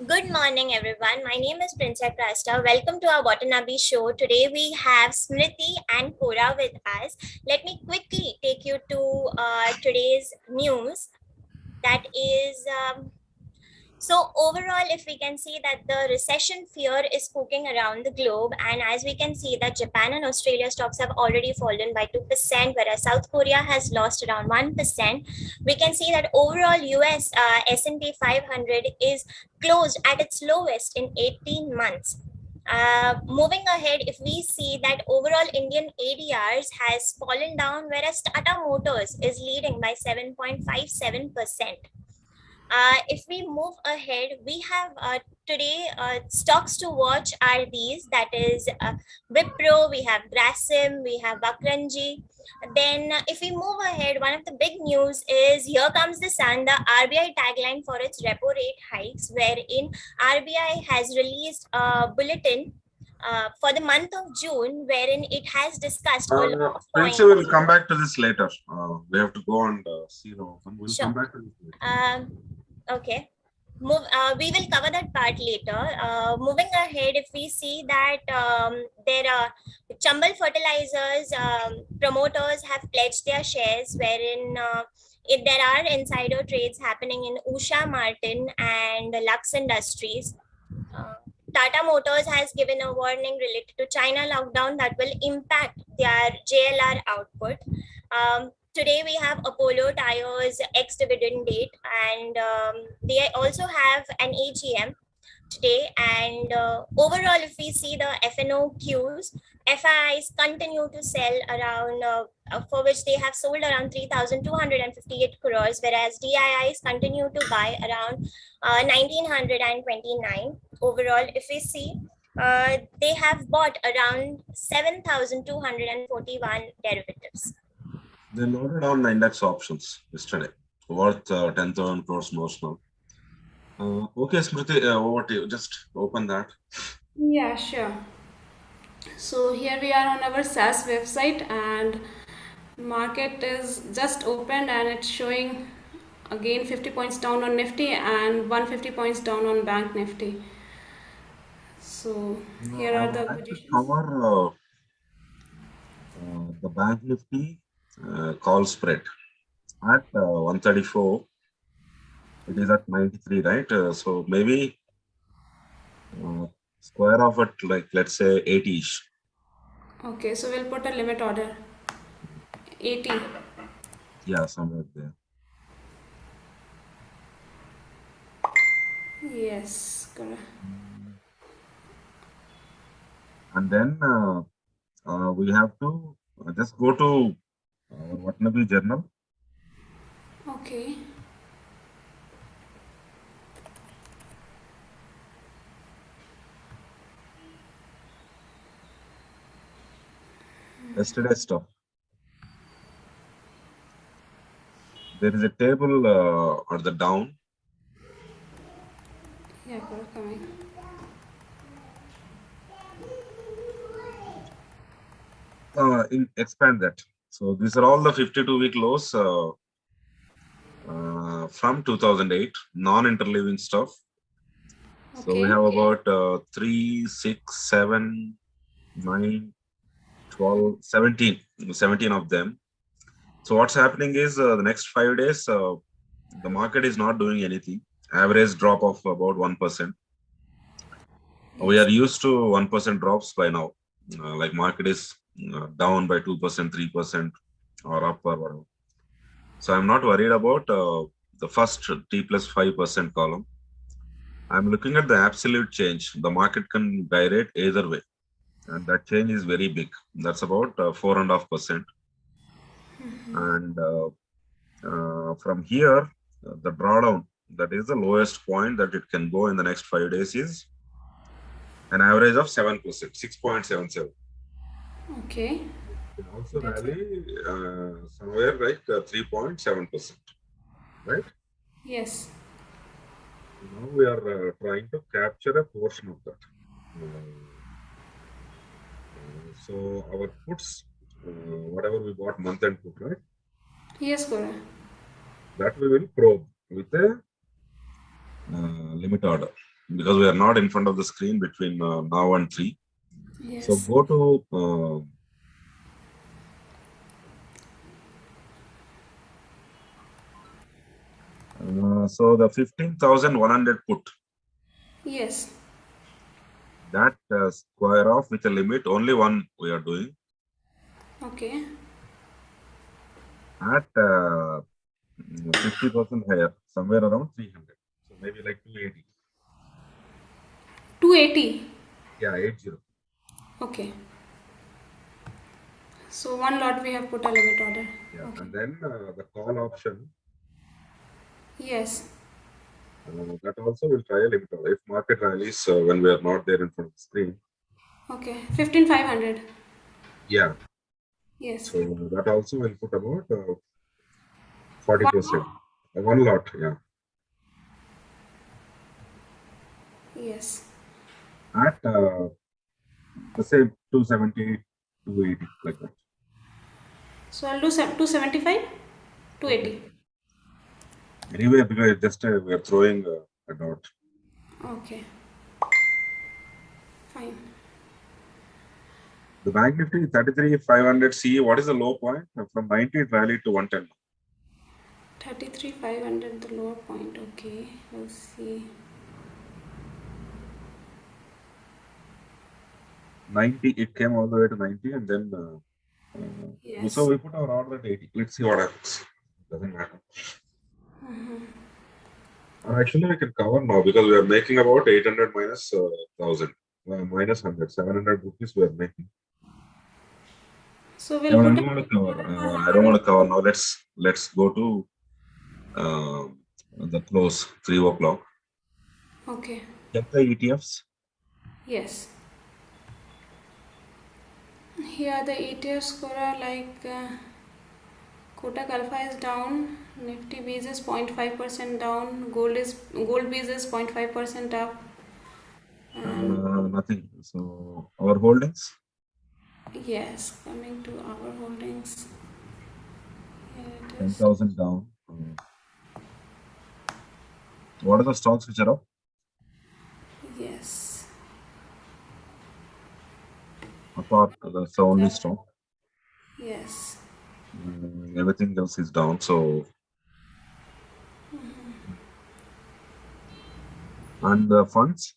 Good morning, everyone. My name is Princess Prasta. Welcome to our Watanabeshow. Today we have Smriti and Kora with us. Let me quickly take you to today's news. That is so overall, if we can see that the recession fear is spooking around the globe, and as we can see that Japan and Australia stocks have already fallen by 2%, whereas South Korea has lost around 1%. We can see that overall US S&P 500 is closed at its lowest in 18 months. Moving ahead, if we see that overall Indian ADRs has fallen down, whereas Tata Motors is leading by 7.57%. If we move ahead, we have today stocks to watch are these, that is Wipro, we have Grasim, we have Bakranji. Then if we move ahead, one of the big news is here comes the sun, the RBI tagline for its repo rate hikes, wherein RBI has released a bulletin for the month of June, wherein it has discussed a lot of Prince points. will come back to this later. We have to go and see the open. We'll Sure. come back to this later. Okay. We will cover that part later. Moving ahead, if we see that there are Chambal Fertilizers promoters have pledged their shares, wherein if there are insider trades happening in Usha Martin and Lux Industries. Uh, Tata Motors has given a warning related to China lockdown that will impact their JLR output. Today we have Apollo Tires ex-dividend date, and they also have an AGM today. And overall, if we see the FNOQs, FIIs continue to sell around, for which they have sold around 3,258 crores, whereas DIIs continue to buy around 1,929. Overall, if we see, they have bought around 7,241 derivatives. They loaded on index options yesterday, worth 10,000 crores notional. Okay, Smriti, over to you. Just open that. Yeah, sure. So here we are on our SAS website, and market is just opened and it's showing again 50 points down on Nifty and 150 points down on Bank Nifty. So here I are would the like to positions. cover the Bank Nifty call spread at 134. It is at 93, right? So maybe square of it, like let's say 80-ish. Okay, so we'll put a limit order 80. Yeah, somewhere there. Yes, correct. And then we have to just go to our Watanabe journal. Okay. Yesterday's stuff. There is a table at the down. Yeah, correct. Coming. Expand that. So these are all the 52-week lows from 2008, non-interleaving stuff. So we Okay. have about 3, 6, 7, 9, 12, 17 of them. So what's happening is the next 5 days, the market is not doing anything. Average drop of about 1%. We Yes. are used to 1% drops by now. Like market is down by 2%, 3%, or up or whatever. So I'm not worried about the first T plus 5% column. I'm looking at the absolute change. The market can gyrate either way, and that change is very big. That's about 4.5%. And from here, the drawdown, that is the lowest point that it can go in the next 5 days, is an average of 7%, 6.77. Okay. It can also That's it. rally somewhere like 3.7%, right? Yes. Now we are trying to capture a portion of that. So our puts, whatever we bought month end put, right? Yes, correct. That we will probe with a limit order. because we are not in front of the screen between now and 3. Yes. So go to so the 15,100 put. Yes. That square off with a limit, only one we are doing. Okay. At 50% higher, somewhere around 300. So maybe like 280. 280. Yeah, 80. Okay. So one lot we have put a limit order. Yeah, Okay. and then the call option, Yes. that also will try a limit order. If market rallies when we are not there in front of the screen. Okay. 15,500. Yeah. Yes. So that also will put about One 40%. One lot, yeah. Yes. At the same 270, 280, like that. So I'll do 275, 280. Anyway, because it's just we are throwing a dot. Okay. Fine. The Bank Nifty 33,500 CE. What is the low point? From 90 it rallied to 110. 33,500 the lower point. Okay. Let's see. 90, it came all the way to 90, and then Yes. so we put our order at 80. Let's see what happens. Doesn't matter. Actually, we can cover now because we are making about 800 minus 1,000. Minus 100, 700 rupees we are making. So Yeah, we'll but I put don't want to cover. I don't want to cover now. Let's go to the close 3 o'clock. Okay. Check the ETFs. Yes. Here the ETF score are like Kotak Alpha is down, Nifty Base is 0.5% down, Gold Base is 0.5% up. Nothing. So our holdings. Yes, coming to our holdings. Here it is. 10,000 down. What are the stocks which are up? Yes. Apart, that's the only stock. Yes. Everything else is down. So, and the funds?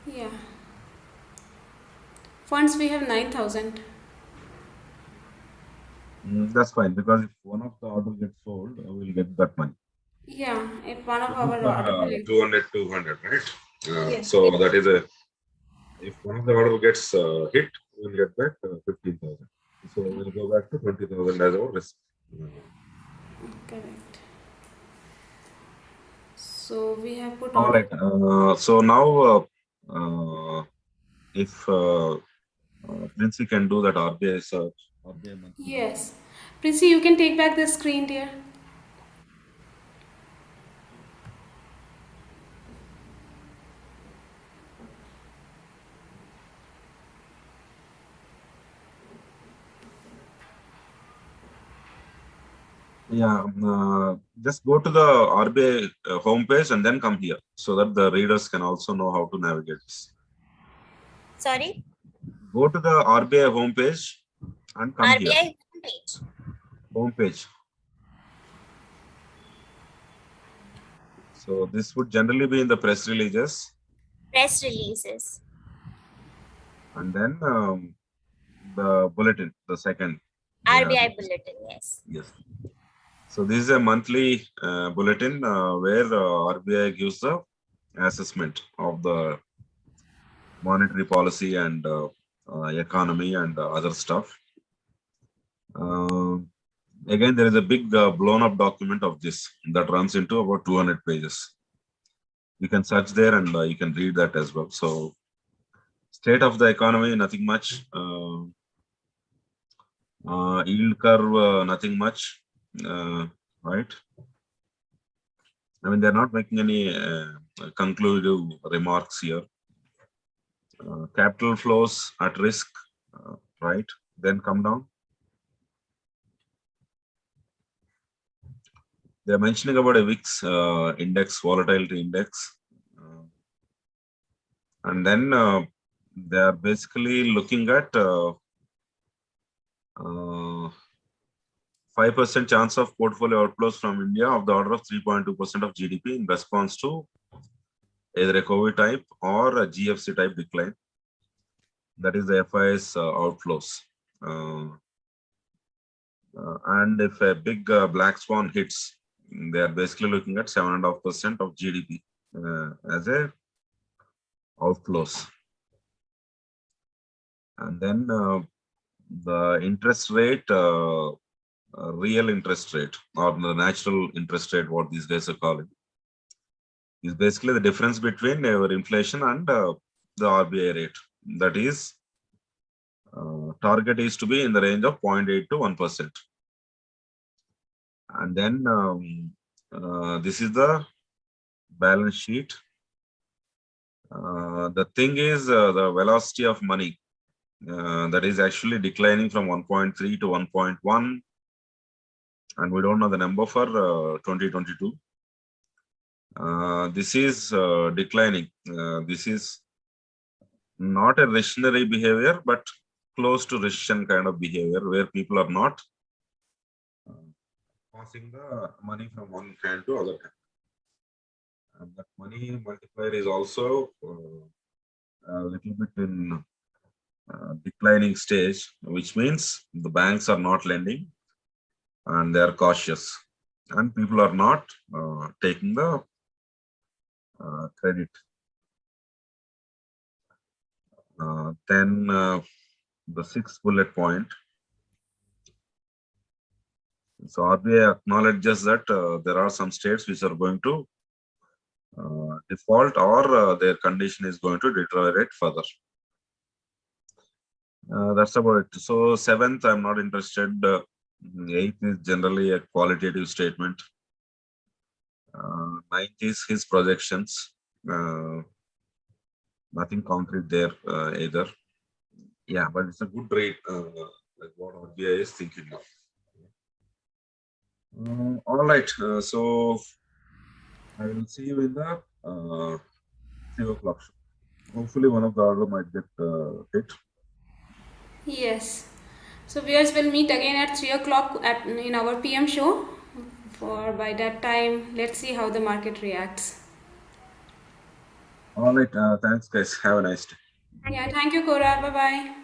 Yeah. Funds we have 9,000. That's fine, because if one of the order gets sold, we'll get that money. Yeah, if one of So our order will 200, right? Yes. So that is if one of the order gets hit, we'll get back 15,000. So we'll go back to 20,000 as our risk. Correct. So we have put All order. right. So now, if Princey can do that RBI search, RBI monthly. Yes. Prissy, you can take back the screen, dear. Yeah, just go to the RBI homepage and then come here so that the readers can also know how to navigate this. Sorry? Go to the RBI homepage and come here. RBI homepage. Homepage. So this would generally be in the press releases. Press releases. And then the bulletin, the second. RBI Bulletin, yes. Yes. So this is a monthly bulletin where RBI gives the assessment of the monetary policy and economy and other stuff. Again, there is a big blown up document of this that runs into about 200 pages. You can search there and you can read that as well. So state of the economy, nothing much. Yield curve, nothing much, right? I mean, they're not making any conclusive remarks here. Capital flows at risk, right? Then come down. They're mentioning about a VIX index, volatility index. And then they are basically looking at 5% chance of portfolio outflows from India of the order of 3.2% of GDP in response to either a COVID type or a GFC type decline. That is the FIS outflows. And if a big black swan hits, they are basically looking at 7.5% of GDP as a outflows. And then the interest rate, real interest rate or the natural interest rate, what these guys are calling, is basically the difference between our inflation and the RBI rate. That is, target is to be in the range of 0.8 to 1%. And then this is the balance sheet. The thing is the velocity of money that is actually declining from 1.3 to 1.1, and we don't know the number for 2022. This is declining. This is not a recessionary behavior, but close to recession kind of behavior, where people are not passing the money from one hand to other hand. And that money multiplier is also a little bit in declining stage, which means the banks are not lending and they are cautious, and people are not taking the credit. Then the sixth bullet point. So RBI acknowledges that there are some states which are going to default, or their condition is going to deteriorate further. That's about it. So seventh, I'm not interested. Eighth is generally a qualitative statement. Ninth is his projections. Nothing concrete there either. Yeah, but it's a good rate, like what RBI is thinking of. All right, so I will see you in the 3 o'clock show. Hopefully one of the order might get hit. Yes. So viewers will meet again at 3 o'clock in our PM show. For by that time, let's see how the market reacts. All right, thanks guys. Have a nice day. Yeah, thank you, Cora. Bye bye.